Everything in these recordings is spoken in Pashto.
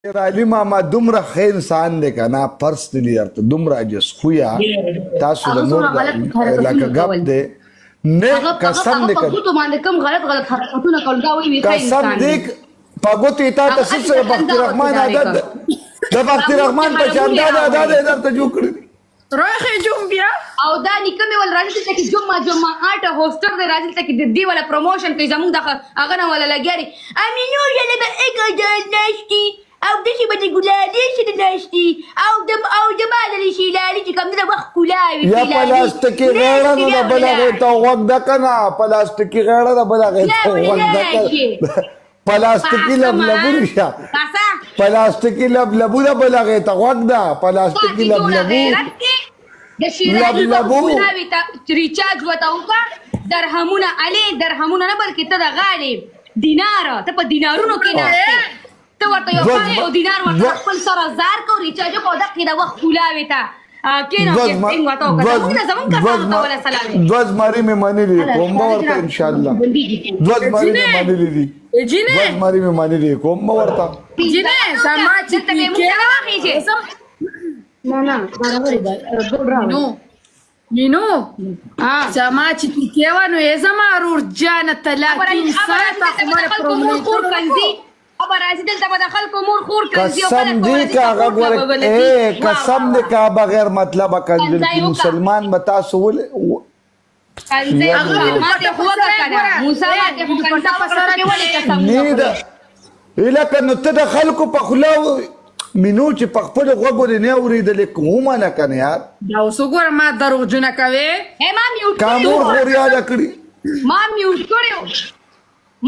علي ماما دومره ښه انسان دی که نه پرسنلي درته دومره عجز خویه تاسو د نور لکه ګپ دی نه قسم دی قسم دی په ګوتې تا ته څه سره بختي رحمان عادت ده د بختي رحمان په شاندار عادت یې درته جوړ کړي راخې جوم بیا او دا نیکه مې ول راځي ته کې جمعه آټه هوسټر دی راځي ته کې د دې ولا پروموشن کوي زموږ د هغه نه ولا لګیاري امینو یله به اګه ناشتي او دشي به د ګلادي شي ناشتي او د باندې شي لاري چې کوم د وخت کولاوي یا پلاستیکي غاړه نه بلغه ته وخت د کنه پلاستیکي غاړه نه بلغه ته وخت د کنه پلاستیکي لبلبو شا پلاستیکي لبلبو نه بلغه ته وخت دا پلاستیکي لبلبو د شیرازي کولاوي ته ریچارج وته وکړه درهمونه علي درهمونه نه بلکې ته د غالب دینار ته په دینارونو کې نه ته ورته یو پای او دینار ورته خپل سره زار کو ریچارج کو دغه د وخت کولاوي ته کینو کې څنګه وته وکړه موږ زمون کسانو ته ولا سلام دوز ماری مې منلې کوم ورته ان شاء الله دوز ماری مې منلې دي دوز ماری مې منلې کوم ورته جنې سما چې کې نه برابر نو نینو سما چې کې ونه زما رور جان 30 ساعه عمر پروموشن کنزي ابا راځي دلته به د خلکو مور خور کنزي او قسم دې کا غوړ قسم دې کا بغیر مطلب کنزل کی مسلمان بتا سول کنزي ما ته هو کنه موسی ما ته کنزا پسره کې ولې قسم نه دا الکه نو ته د خلکو په خلاو مینو چې په خپل غوږ نه اوریدل کومه نه کنه یار دا اوس وګوره ما دروغجنه کوي ما میوټ کامور خور یاد کړی ما میوټ کړو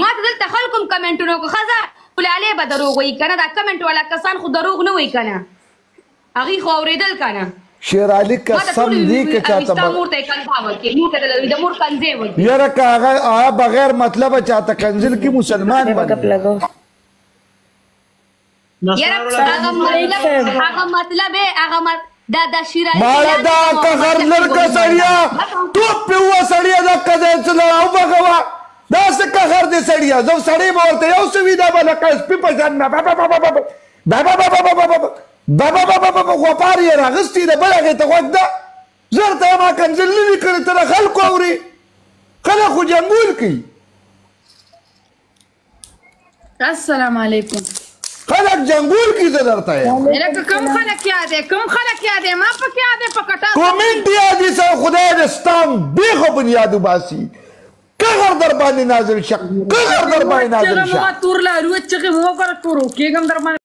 ما ته دلته خلکو کمنټونو کو خزا ولې به دروغ وای کنه دا کمنټ والا کسان خو دروغ نه وای کنه هغه خو اوریدل کنه شیر علي قسم دې کې چاته مور ته کنه وکي مور ته د مور کنځي وای یاره کا هغه بغیر مطلب چاته کنزل کی مسلمان باندې یاره هغه مطلب هغه دا شیرازي مالا دا قهر لړکا سړیا تو په و سړیا دا کده چلا او بغوا دا څه قهر دې سړیا زو سړی بولته یو سویدا بل کس په پجان نه بابا بابا بابا بابا بابا بابا بابا بابا بابا غوپار یې راغستی د بلغه ته وخت دا زرته ما کنزل نه کړی تر خلکو اوري خلک خو جنګول کوي السلام علیکم خلک جنګول کی درته یې لکه کوم خلک یادې کوم خلک یادې ما پکې یادې پکټا کومنټ یادې سره خدای دې ستام به بنیادو باسي قهر در باندې نازل شق قهر در باندې نازل شق چرته ما تور لا روت چې مو کړ تورو کېګم در باندې